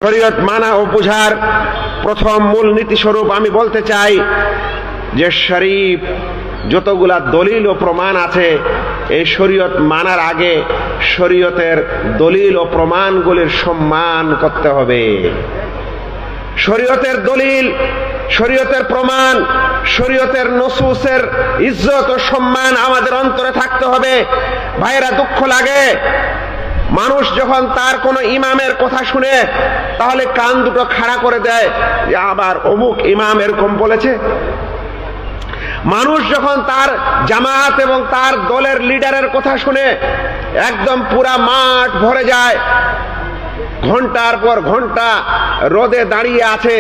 শরীয়ত মানা ও বুঝার প্রথম মূল নীতি স্বরূপ আমি বলতে চাই যে শরীফ যতগুলা দলিল ও প্রমাণ আছে, এই শরীয়ত মানার আগে শরীয়তের দলিল ও প্রমাণগুলির সম্মান করতে হবে। শরীয়তের দলিল, শরীয়তের প্রমাণ, শরীয়তের নসুসের ইজ্জত ও সম্মান আমাদের অন্তরে থাকতে হবে। ভাইরা, দুঃখ লাগে মানুষ যখন তার কোনো ইমামের কথা শুনে তাহলে কান দুটো খাড়া করে দেয় যে আবার অমুক ইমাম এরকম বলেছে। মানুষ যখন তার জামাত এবং তার দলের লিডারের কথা শুনে একদম পুরা মাঠ ভরে যায়, ঘন্টার পর ঘন্টা রোদে দাঁড়িয়ে আছে,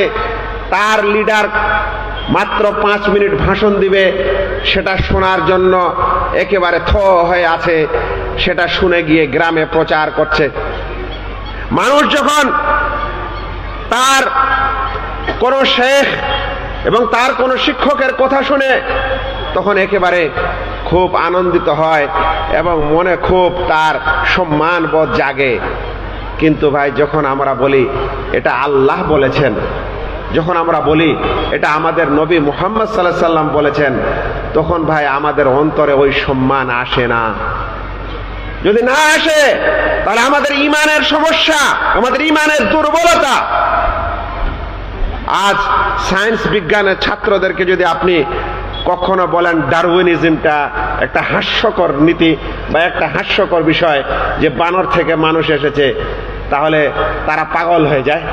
তার লিডার মাত্র 5 মিনিট ভাষণ দিবে, সেটা শোনার জন্য একেবারে থ হয়ে আছে, সেটা শুনে গিয়ে গ্রামে প্রচার করছে। মানুষ যখন তার কোন শেখ এবং তার কোন শিক্ষকের কথা শুনে তখন একেবারে খুব আনন্দিত হয় এবং মনে খুব তার সম্মান বোধ জাগে। কিন্তু ভাই, যখন আমরা বলি এটা আল্লাহ বলেছেন, যখন আমরা বলি এটা আমাদের নবী মুহাম্মদ সাল্লাল্লাহু আলাইহি সাল্লাম বলেছেন, তখন ভাই আমাদের অন্তরে ওই সম্মান আসে না। যদি না আসে তাহলে আমাদের ঈমানের সমস্যা, আমাদের ঈমানের দুর্বলতা। আজ সায়েন্স বিজ্ঞানের ছাত্রদেরকে যদি আপনি কখনো বলেন ডারউইনিজমটা একটা হাস্যকর নীতি বা একটা হাস্যকর বিষয়, যে বানর থেকে মানুষ এসেছে, তাহলে তারা পাগল হয়ে যায়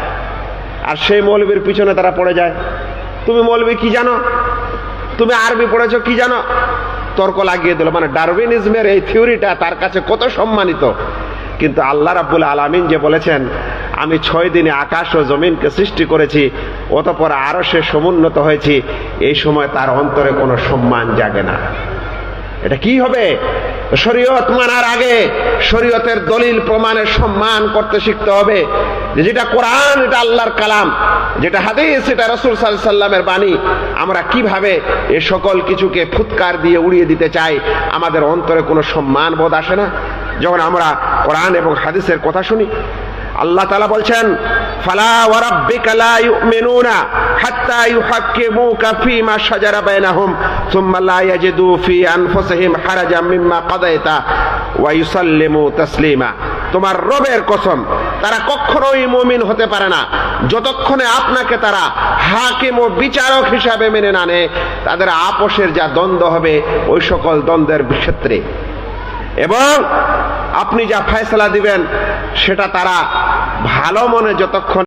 আর সেই মৌলবীর পিছনে তারা পড়ে যায়। তুমি মৌলবী কি জানো, তুমি আরবি পড়েছো কি জানো, তর্ক লাগিয়ে দিল। মানে ডারউইনিজমের এই থিওরিটা তার কাছে কত সম্মানিত। কিন্তু আল্লাহ রাব্বুল আলামিন যে বলেছেন আমি 6 দিনে আকাশ ও জমিনকে সৃষ্টি করেছি, অতঃপর আরশে সমুন্নত হয়েছি, এই সময় তার অন্তরে কোনো সম্মান জাগে না। এটা কি হবে? শরীয়ত মানার আগে শরীয়তের দলিল প্রমাণের সম্মান করতে শিখতে হবে। যেটা কোরআন এটা আল্লাহর কালাম, যেটা হাদিস এটা রাসূল সাল্লাল্লাহু আলাইহি সাল্লামের বাণী, আমরা কিভাবে এ সকল কিছুকে ফুৎকার দিয়ে উড়িয়ে দিতে চাই, আমাদের অন্তরে কোনো সম্মান বোধ আসে না যখন আমরা কোরআন এবং হাদিসের কথা শুনি। আল্লাহ তাআলা বলছেন ফালা ওয়া রাব্বিকা লা ইউমিনুনা হাত্তা ইউহাক্কিমুকা ফীমা শাজারা বাইনাহুম সুম্মা লা ইয়াজিদু ফি আনফুসিহিম হারাজাম মিম্মা কাদাইতা ওয়া ইউসাল্লিমু তাসলিমা। তোমার রবের কসম, তারা কখনোই মুমিন হতে পারে না যতক্ষণে আপনাকে তারা হাকিম ও বিচারক হিসাবে মেনে না নেয়। তাদের আপোষের যা দ্বন্দ্ব হবে ওই সকল দ্বন্দ্বের ক্ষেত্রে এবং আপনি যা ফয়সালা দিবেন সেটা তারা ভালো মনে যতক্ষণ